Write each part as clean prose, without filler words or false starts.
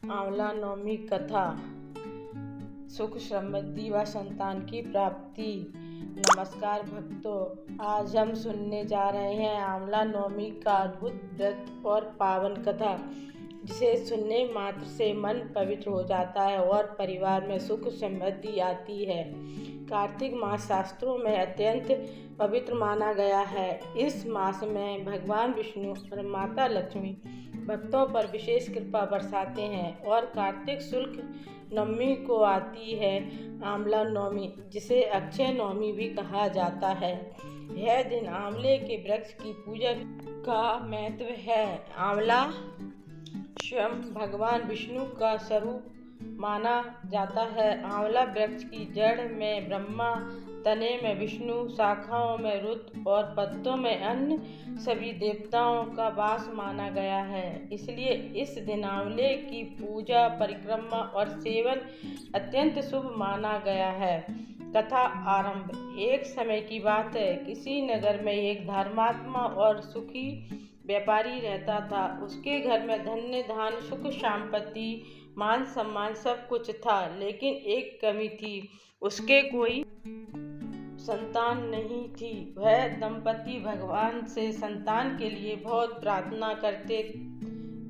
आंवला नवमी कथा। सुख समृद्धि व संतान की प्राप्ति। नमस्कार भक्तों, आज हम सुनने जा रहे हैं आंवला नवमी का अद्भुत व्रत और पावन कथा, जिसे सुनने मात्र से मन पवित्र हो जाता है और परिवार में सुख समृद्धि आती है। कार्तिक मास शास्त्रों में अत्यंत पवित्र माना गया है। इस मास में भगवान विष्णु और माता लक्ष्मी भक्तों पर विशेष कृपा बरसाते हैं और कार्तिक शुक्ल नवमी को आती है आंवला नवमी, जिसे अक्षय नवमी भी कहा जाता है। यह दिन आंवले के वृक्ष की पूजा का महत्व है। आंवला स्वयं भगवान विष्णु का स्वरूप माना जाता है। आंवला वृक्ष की जड़ में ब्रह्मा, तने में विष्णु, शाखाओं में रुद्र और पत्तों में अन्य सभी देवताओं का वास माना गया है। इसलिए इस दिन आंवले की पूजा, परिक्रमा और सेवन अत्यंत शुभ माना गया है। कथा आरंभ। एक समय की बात है, किसी नगर में एक धर्मात्मा और सुखी व्यापारी रहता था। उसके घर में धन्य धान, सुख संपत्ति, मान सम्मान सब कुछ था, लेकिन एक कमी थी, उसके कोई संतान नहीं थी। वह दंपति भगवान से संतान के लिए बहुत प्रार्थना करते,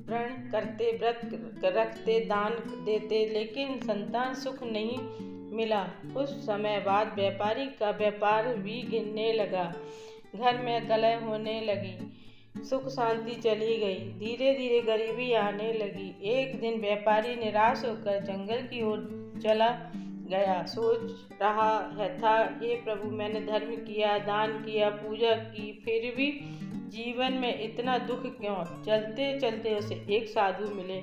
प्रण करते, व्रत रखते, दान देते, लेकिन संतान सुख नहीं मिला। कुछ समय बाद व्यापारी का व्यापार भी गिरने लगा, घर में कलह होने लगी, सुख शांति चली गई, धीरे धीरे गरीबी आने लगी। एक दिन व्यापारी निराश होकर जंगल की ओर चला गया। सोच रहा था, हे प्रभु, मैंने धर्म किया, दान किया, पूजा की, फिर भी जीवन में इतना दुख क्यों। चलते चलते उसे एक साधु मिले।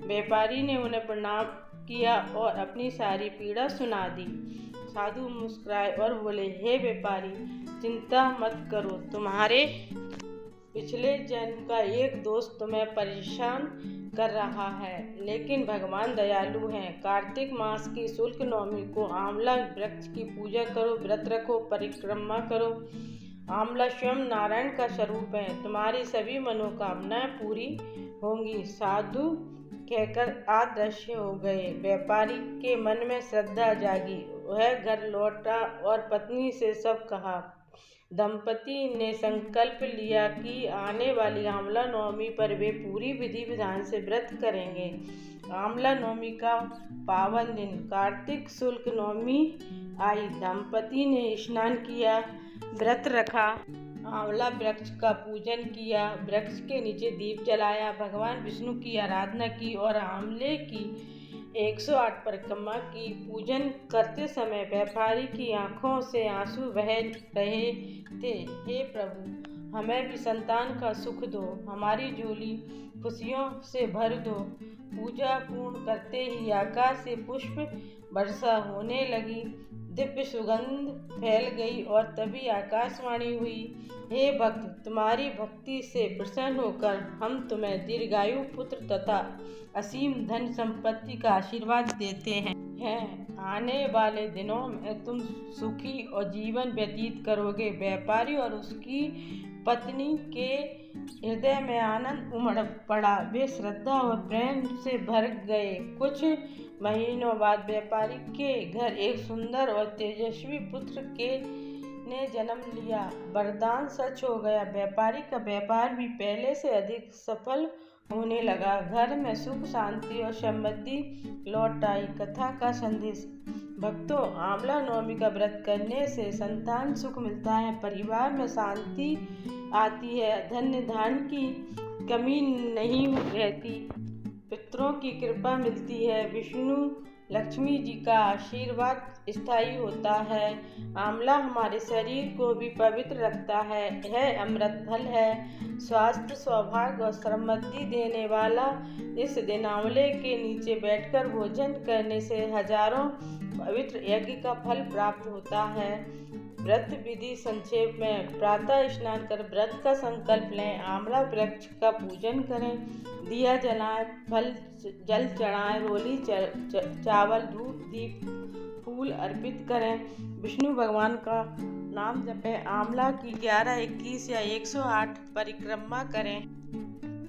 व्यापारी ने उन्हें प्रणाम किया और अपनी सारी पीड़ा सुना दी। साधु मुस्कुराए और बोले, हे व्यापारी, चिंता मत करो, तुम्हारे पिछले जन्म का एक दोस्त तुम्हें परेशान कर रहा है, लेकिन भगवान दयालु हैं। कार्तिक मास की शुक्ल नवमी को आंवला वृक्ष की पूजा करो, व्रत रखो, परिक्रमा करो। आंवला स्वयं नारायण का स्वरूप है, तुम्हारी सभी मनोकामनाएं पूरी होंगी। साधु कहकर अदृश्य हो गए। व्यापारी के मन में श्रद्धा जागी। वह घर लौटा और पत्नी से सब कहा। दंपति ने संकल्प लिया कि आने वाली आंवला नवमी पर वे पूरी विधि विधान से व्रत करेंगे। आंवला नवमी का पावन दिन। कार्तिक शुक्ल नवमी आई। दंपति ने स्नान किया, व्रत रखा, आंवला वृक्ष का पूजन किया, वृक्ष के नीचे दीप जलाया, भगवान विष्णु की आराधना की और आंवले की 108 परिक्रमा की। पूजन करते समय व्यापारी की आंखों से आंसू बह रहे थे। हे प्रभु, हमें भी संतान का सुख दो, हमारी झोली खुशियों से भर दो। पूजा पूर्ण करते ही आकाश से पुष्प वर्षा होने लगी, दिव्य सुगंध फैल गई और तभी आकाशवाणी हुई, हे भक्त, तुम्हारी भक्ति से प्रसन्न होकर हम तुम्हें दीर्घायु, पुत्र तथा असीम धन संपत्ति का आशीर्वाद देते हैं। आने वाले दिनों में तुम सुखी और जीवन व्यतीत करोगे। व्यापारी और उसकी पत्नी के हृदय में आनंद उमड़ पड़ा। वे श्रद्धा और प्रेम से भर गए। कुछ महीनों बाद व्यापारी के घर एक सुंदर और तेजस्वी पुत्र ने जन्म लिया। वरदान सच हो गया। व्यापारी का व्यापार भी पहले से अधिक सफल होने लगा। घर में सुख, शांति और समृद्धि लौट आई। कथा का संदेश। भक्तों, आंवला नवमी का व्रत करने से संतान सुख मिलता है, परिवार में शांति आती है, धन्य धान की कमी नहीं रहती, पितरों की कृपा मिलती है, विष्णु लक्ष्मी जी का आशीर्वाद स्थायी होता है। आंवला हमारे शरीर को भी पवित्र रखता है। यह अमृत फल है, स्वास्थ्य, सौभाग्य और समृद्धि देने वाला। इस दिन आंवले के नीचे बैठकर भोजन करने से हजारों पवित्र यज्ञ का फल प्राप्त होता है। व्रत विधि संक्षेप में। प्रातः स्नान कर व्रत का संकल्प लें, आंवला वृक्ष का पूजन करें, दिया जलाएं, फल जल चढ़ाएं, रोली चावल, दूध, दीप, फूल अर्पित करें, विष्णु भगवान का नाम जपें, आंवला की 11, 21 या 108 परिक्रमा करें।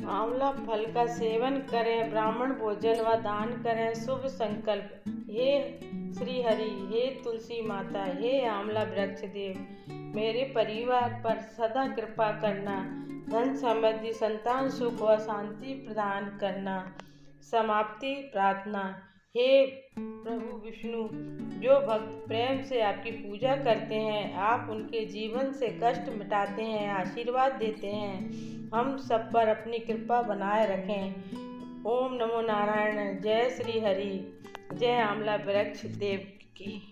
आंवला फल का सेवन करें, ब्राह्मण भोजन व दान करें, शुभ संकल्प। हे श्री हरि, हे तुलसी माता, हे आंवला वृक्ष देव, मेरे परिवार पर सदा कृपा करना, धन समृद्धि संतान सुख व शांति प्रदान करना। समाप्ति प्रार्थना। हे प्रभु विष्णु, जो भक्त प्रेम से आपकी पूजा करते हैं, आप उनके जीवन से कष्ट मिटाते हैं, आशीर्वाद देते हैं। हम सब पर अपनी कृपा बनाए रखें। ओम नमो नारायण। जय श्री हरि। जय आंवला वृक्ष देव की।